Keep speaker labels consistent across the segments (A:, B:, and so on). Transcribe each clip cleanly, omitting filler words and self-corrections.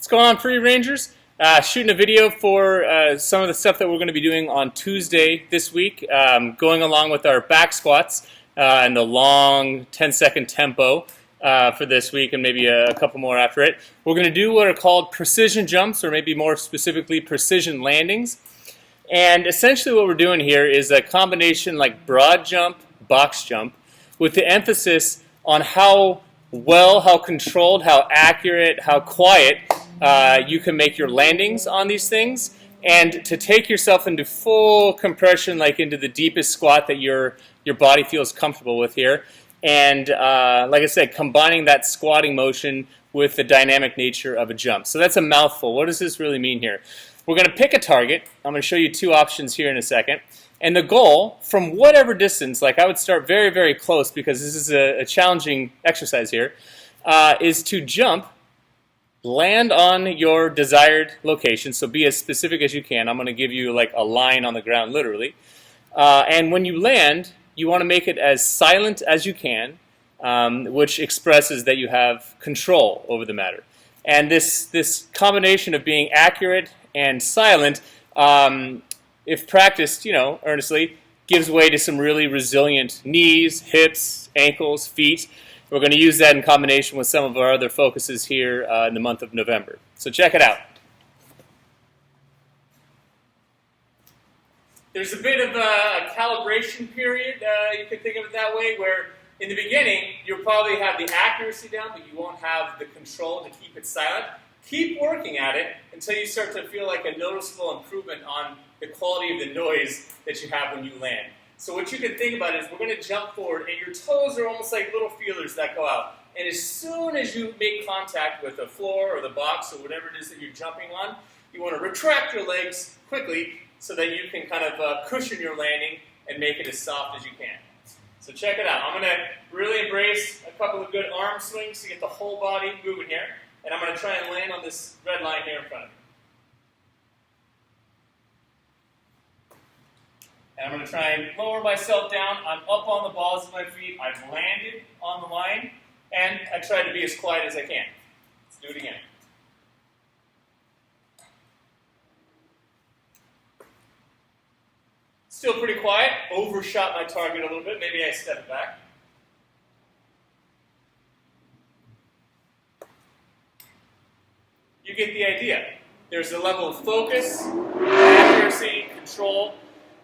A: What's going on, Free Rangers? Shooting a video for some of the stuff that we're going to be doing on Tuesday this week, going along with our back squats and the long 10-second tempo for this week and maybe a couple more after it. We're going to do what are called precision jumps, or maybe more specifically precision landings. And essentially what we're doing here is a combination like broad jump, box jump, with the emphasis on how well, how controlled, how accurate, how quiet you can make your landings on these things, and to take yourself into full compression, like into the deepest squat that your body feels comfortable with here. And like I said, combining that squatting motion with the dynamic nature of a jump. So that's a mouthful. What does this really mean here? We're going to pick a target. I'm going to show you two options here in a second. And the goal, from whatever distance, like I would start very, very close because this is a challenging exercise here, is to jump, land on your desired location, so be as specific as you can. I'm going to give you like a line on the ground, literally. And when you land, you want to make it as silent as you can, which expresses that you have control over the matter. And this combination of being accurate and silent, if practiced, earnestly, gives way to some really resilient knees, hips, ankles, feet. We're going to use that in combination with some of our other focuses here in the month of November. So check it out. There's a bit of a calibration period, you could think of it that way, where in the beginning you'll probably have the accuracy down, but you won't have the control to keep it silent. Keep working at it until you start to feel like a noticeable improvement on the quality of the noise that you have when you land. So what you can think about is we're going to jump forward, and your toes are almost like little feelers that go out. And as soon as you make contact with the floor or the box or whatever it is that you're jumping on, you want to retract your legs quickly so that you can kind of cushion your landing and make it as soft as you can. So check it out. I'm going to really embrace a couple of good arm swings to get the whole body moving here. And I'm going to try and land on this red line here in front of me. And I'm going to try and lower myself down. I'm up on the balls of my feet. I've landed on the line. And I try to be as quiet as I can. Let's do it again. Still pretty quiet. Overshot my target a little bit. Maybe I step back. You get the idea. There's a level of focus, accuracy, control.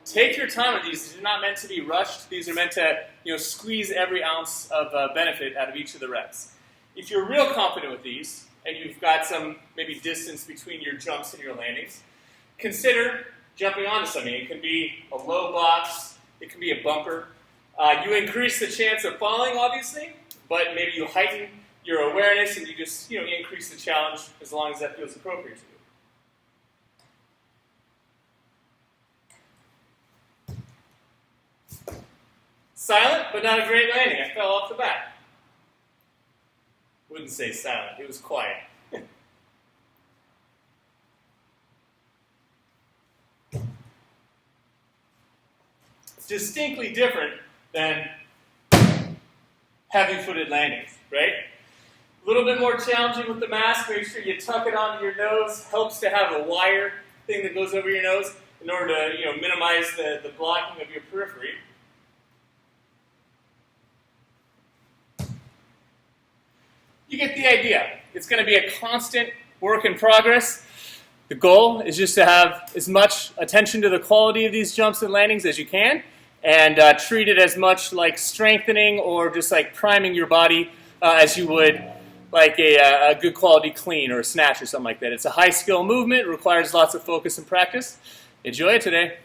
A: Take your time with these. These are not meant to be rushed. These are meant to, squeeze every ounce of benefit out of each of the reps. If you're real confident with these, and you've got some maybe distance between your jumps and your landings, consider jumping onto something. It can be a low box. It can be a bumper. You increase the chance of falling, obviously, but maybe you heighten your awareness and you just, increase the challenge as long as that feels appropriate to you. Silent, but not a great landing. I fell off the bat. Wouldn't say silent. It was quiet. It's distinctly different than heavy-footed landings, right? A little bit more challenging with the mask. Make sure you tuck it onto your nose. Helps to have a wire thing that goes over your nose in order to minimize the blocking of your periphery. You get the idea. It's going to be a constant work in progress. The goal is just to have as much attention to the quality of these jumps and landings as you can, and treat it as much like strengthening or just like priming your body as you would like a good quality clean or a snatch or something like that. It's a high skill movement, requires lots of focus and practice. Enjoy it today.